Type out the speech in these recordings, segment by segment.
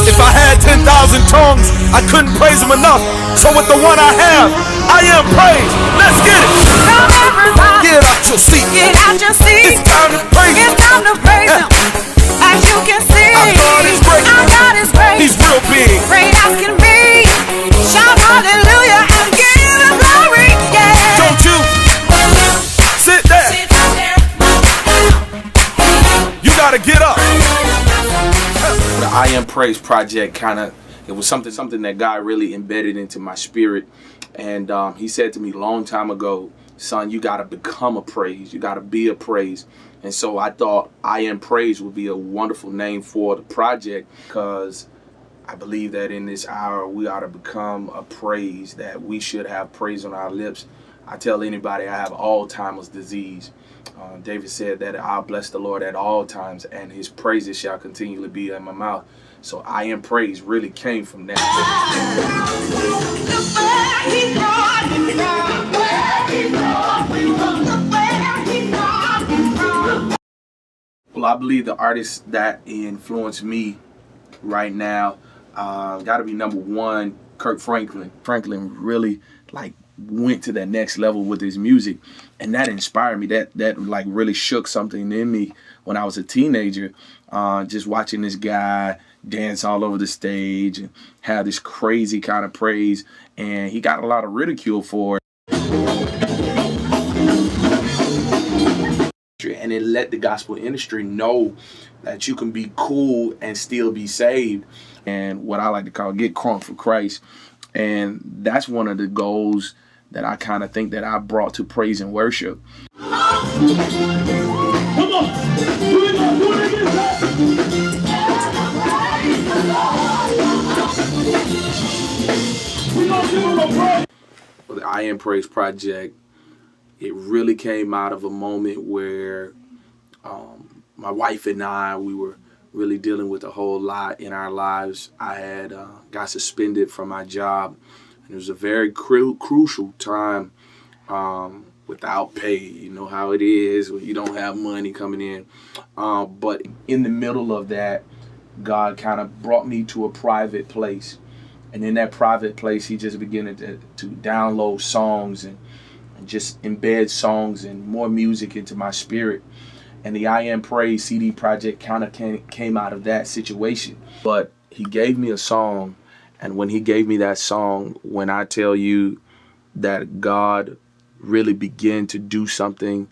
If I had 10,000 tongues, I couldn't praise him enough. So with the one I have, I am praised. Let's get it. Come everybody, Get out your seat. get out your seat. It's time to praise him. It's time to praise him. As you can see, Our God is great. our God is great. He's real big. Great as can be. Shout hallelujah and give him glory. Yeah. Don't you sit there. You gotta get up. The I Am Praise project it was something that God really embedded into my spirit. And he said to me a long time ago, son, you gotta become a praise. You gotta be a praise. And so I thought I Am Praise would be a wonderful name for the project, because I believe that in this hour we ought to become a praise, that we should have praise on our lips. I tell anybody I have Alzheimer's disease. David said that I'll bless the Lord at all times, and his praises shall continually be in my mouth. So I Am Praise really came from that. Well, I believe the artists that influence me right now got to be number one, Kirk Franklin. Franklin really went to that next level with his music, and that inspired me. That really shook something in me when I was a teenager, just watching this guy dance all over the stage and have this crazy kind of praise, and he got a lot of ridicule for it. And it let the gospel industry know that you can be cool and still be saved, and what I like to call get crunk for Christ. And that's one of the goals that I kind of think that I brought to praise and worship. Come on. Well, the I Am Praise project, it really came out of a moment where my wife and I, we were really dealing with a whole lot in our lives. I had got suspended from my job, and it was a very crucial time without pay. You know how it is when you don't have money coming in. But in the middle of that, God kind of brought me to a private place. And in that private place, he just began to download songs and just embed songs and more music into my spirit. And the I Am Praise CD project kind of came out of that situation. But he gave me a song, and when he gave me that song, when I tell you that God really began to do something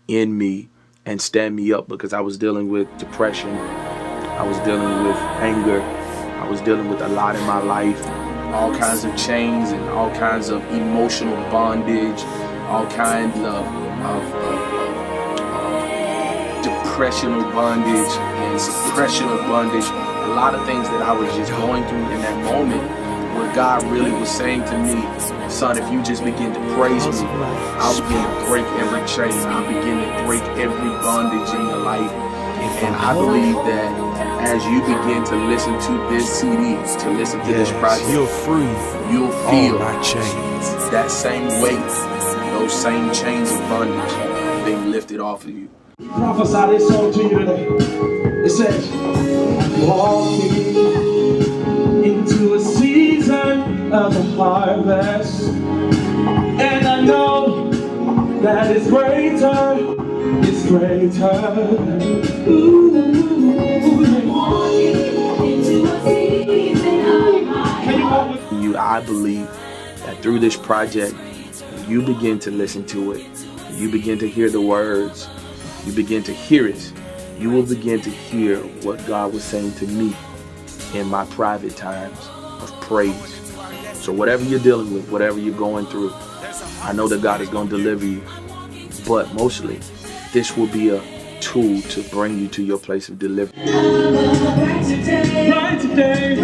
in me and stand me up, because I was dealing with depression, I was dealing with anger, I was dealing with a lot in my life, all kinds of chains and all kinds of emotional bondage, all kinds of depressional bondage and suppressional bondage, a lot of things that I was just going through in that moment, where God really was saying to me, son, if you just begin to praise me, I'll begin to break every chain, I'll begin to break every bondage in your life. And I believe that as you begin to listen to this CD, to listen to this project, you're free. You'll feel my chains. that same weight, those same chains of bondage being lifted off of you. Prophesy this song to you today. It says, walking into a season of the harvest, and I know that it's greater, it's greater. Ooh. Walking into a season of harvest. I believe that through this project, you begin to listen to it, you begin to hear the words, you begin to hear it, you will begin to hear what God was saying to me in my private times of praise. So whatever you're dealing with, whatever you're going through, I know that God is going to deliver you. But mostly, this will be a tool to bring you to your place of deliverance. Right today.